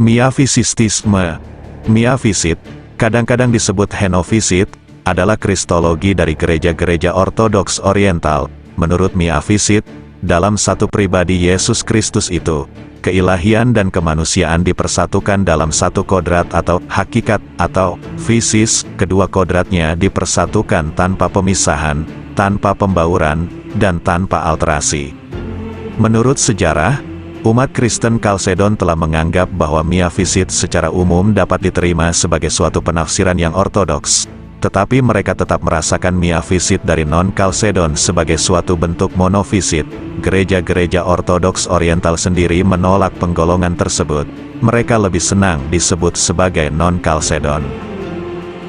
Miafisistisme. Miafisit, kadang-kadang disebut henofisit, adalah kristologi dari gereja-gereja ortodoks oriental. Menurut Miafisit, dalam satu pribadi Yesus Kristus itu, keilahian dan kemanusiaan dipersatukan dalam satu kodrat atau hakikat atau fisis. Kedua kodratnya dipersatukan tanpa pemisahan, tanpa pembauran, dan tanpa alterasi. Menurut sejarah, umat Kristen Kalsedon telah menganggap bahwa miafisit secara umum dapat diterima sebagai suatu penafsiran yang ortodoks, tetapi mereka tetap merasakan miafisit dari non-Kalsedon sebagai suatu bentuk monofisit. Gereja-gereja ortodoks oriental sendiri menolak penggolongan tersebut. Mereka lebih senang disebut sebagai non-Kalsedon.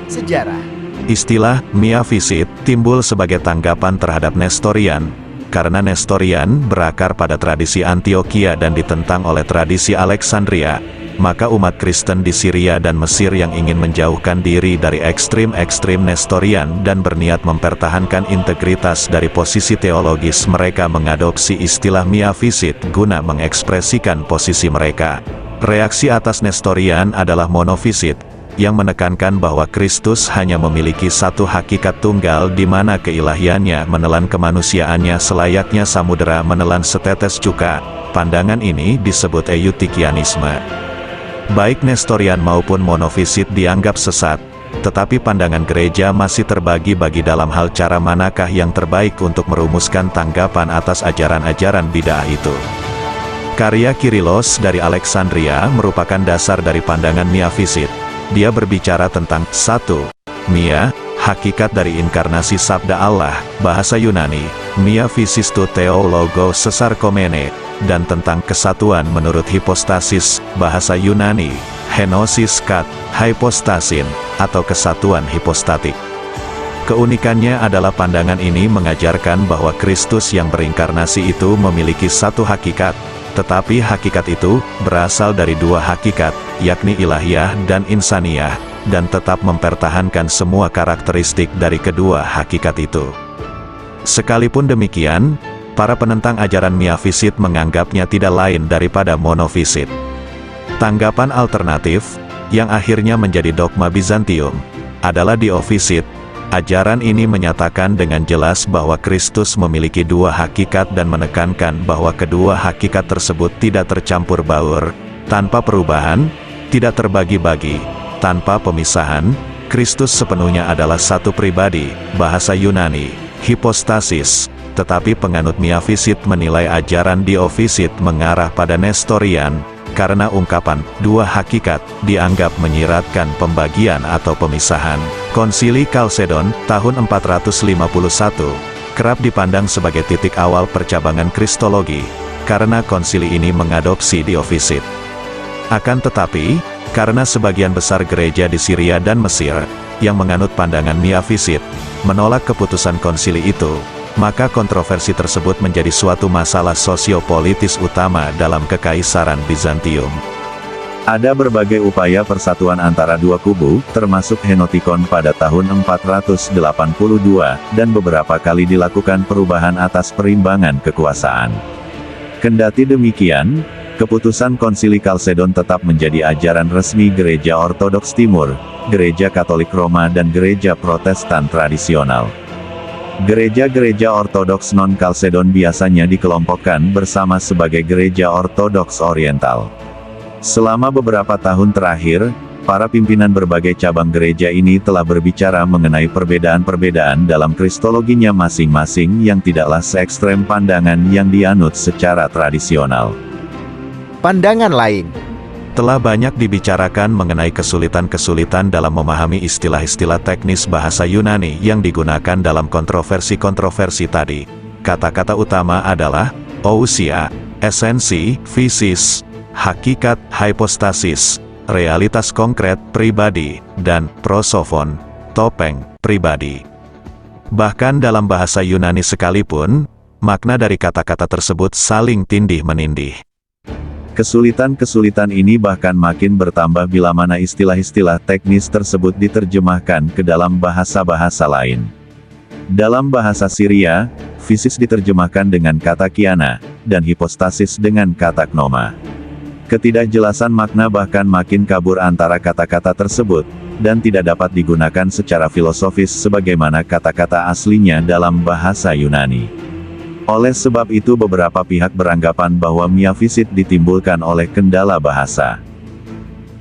Sejarah. Istilah miafisit timbul sebagai tanggapan terhadap Nestorian, karena Nestorian berakar pada tradisi Antioquia dan ditentang oleh tradisi Alexandria. Maka umat Kristen di Syria dan Mesir yang ingin menjauhkan diri dari ekstrim-ekstrim Nestorian dan berniat mempertahankan integritas dari posisi teologis mereka mengadopsi istilah miafisit guna mengekspresikan posisi mereka. Reaksi atas Nestorian adalah monofisit, yang menekankan bahwa Kristus hanya memiliki satu hakikat tunggal di mana keilahiannya menelan kemanusiaannya selayaknya samudera menelan setetes cuka. Pandangan ini disebut Eutikianisme. Baik Nestorian maupun monofisit dianggap sesat, tetapi pandangan gereja masih terbagi-bagi dalam hal cara manakah yang terbaik untuk merumuskan tanggapan atas ajaran-ajaran bid'ah itu. Karya Kyrillos dari Alexandria merupakan dasar dari pandangan miafisit. Dia berbicara tentang 1. Mia, hakikat dari inkarnasi sabda Allah, bahasa Yunani, miafisistu theologo sesarkomene, dan tentang kesatuan menurut hipostasis, bahasa Yunani, henosis kat, hypostasin, atau kesatuan hipostatik. Keunikannya adalah pandangan ini mengajarkan bahwa Kristus yang berinkarnasi itu memiliki satu hakikat, tetapi hakikat itu berasal dari dua hakikat, yakni ilahiyah dan insaniyah, dan tetap mempertahankan semua karakteristik dari kedua hakikat itu. Sekalipun demikian, para penentang ajaran miafisit menganggapnya tidak lain daripada monofisit. Tanggapan alternatif, yang akhirnya menjadi dogma Bizantium, adalah diofisit. Ajaran ini menyatakan dengan jelas bahwa Kristus memiliki dua hakikat dan menekankan bahwa kedua hakikat tersebut tidak tercampur baur, tanpa perubahan, tidak terbagi-bagi, tanpa pemisahan. Kristus sepenuhnya adalah satu pribadi, bahasa Yunani, hipostasis. Tetapi penganut miafisit menilai ajaran diofisit mengarah pada Nestorian, karena ungkapan dua hakikat dianggap menyiratkan pembagian atau pemisahan. Konsili Kalsedon tahun 451 kerap dipandang sebagai titik awal percabangan Kristologi, karena konsili ini mengadopsi diofisit. Akan tetapi, karena sebagian besar gereja di Syria dan Mesir yang menganut pandangan miafisit menolak keputusan konsili itu, maka kontroversi tersebut menjadi suatu masalah sosiopolitis utama dalam Kekaisaran Bizantium. Ada berbagai upaya persatuan antara dua kubu, termasuk Henotikon pada tahun 482, dan beberapa kali dilakukan perubahan atas perimbangan kekuasaan. Kendati demikian, keputusan Konsili Kalsedon tetap menjadi ajaran resmi Gereja Ortodoks Timur, Gereja Katolik Roma dan Gereja Protestan tradisional. Gereja-gereja Ortodoks non-Kalsedon biasanya dikelompokkan bersama sebagai Gereja Ortodoks Oriental. Selama beberapa tahun terakhir, para pimpinan berbagai cabang gereja ini telah berbicara mengenai perbedaan-perbedaan dalam kristologinya masing-masing yang tidaklah se-ekstrem pandangan yang dianut secara tradisional. Pandangan lain. Telah banyak dibicarakan mengenai kesulitan-kesulitan dalam memahami istilah-istilah teknis bahasa Yunani yang digunakan dalam kontroversi-kontroversi tadi. Kata-kata utama adalah ousia, esensi, fisis, hakikat, hypostasis, realitas konkret, pribadi, dan prosofon, topeng, pribadi. Bahkan dalam bahasa Yunani sekalipun, makna dari kata-kata tersebut saling tindih-menindih. Kesulitan-kesulitan ini bahkan makin bertambah bila mana istilah-istilah teknis tersebut diterjemahkan ke dalam bahasa-bahasa lain. Dalam bahasa Syria, fisis diterjemahkan dengan kata kiana, dan hipostasis dengan kata knoma. Ketidakjelasan makna bahkan makin kabur antara kata-kata tersebut, dan tidak dapat digunakan secara filosofis sebagaimana kata-kata aslinya dalam bahasa Yunani. Oleh sebab itu beberapa pihak beranggapan bahwa miafisit ditimbulkan oleh kendala bahasa.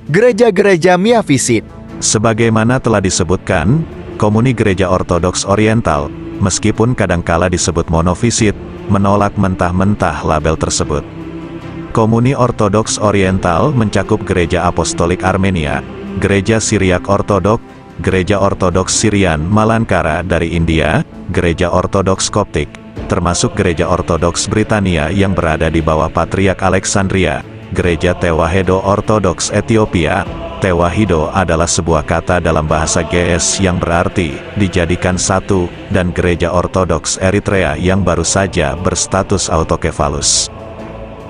Gereja-gereja miafisit. Sebagaimana telah disebutkan, komuni gereja ortodoks oriental, meskipun kadangkala disebut monofisit, menolak mentah-mentah label tersebut. Komuni ortodoks oriental mencakup gereja apostolik Armenia, gereja Syriak ortodok, gereja ortodoks Syrian Malankara dari India, gereja ortodoks Koptik, termasuk gereja ortodoks Britania yang berada di bawah Patriark Alexandria, gereja Tewahedo ortodoks Ethiopia. Tewahido adalah sebuah kata dalam bahasa GS yang berarti dijadikan satu, dan gereja ortodoks Eritrea yang baru saja berstatus autokefalus.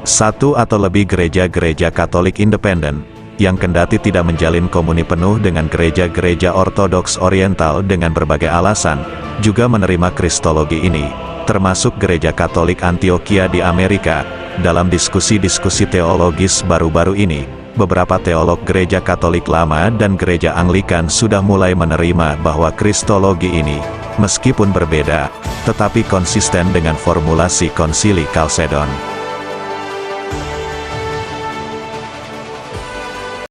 Satu atau lebih gereja-gereja Katolik independen, yang kendati tidak menjalin komuni penuh dengan gereja-gereja ortodoks oriental dengan berbagai alasan, juga menerima kristologi ini, termasuk gereja Katolik Antioquia di Amerika. Dalam diskusi-diskusi teologis baru-baru ini, beberapa teolog gereja Katolik lama dan gereja Anglikan sudah mulai menerima bahwa kristologi ini, meskipun berbeda, tetapi konsisten dengan formulasi Konsili Kalsedon.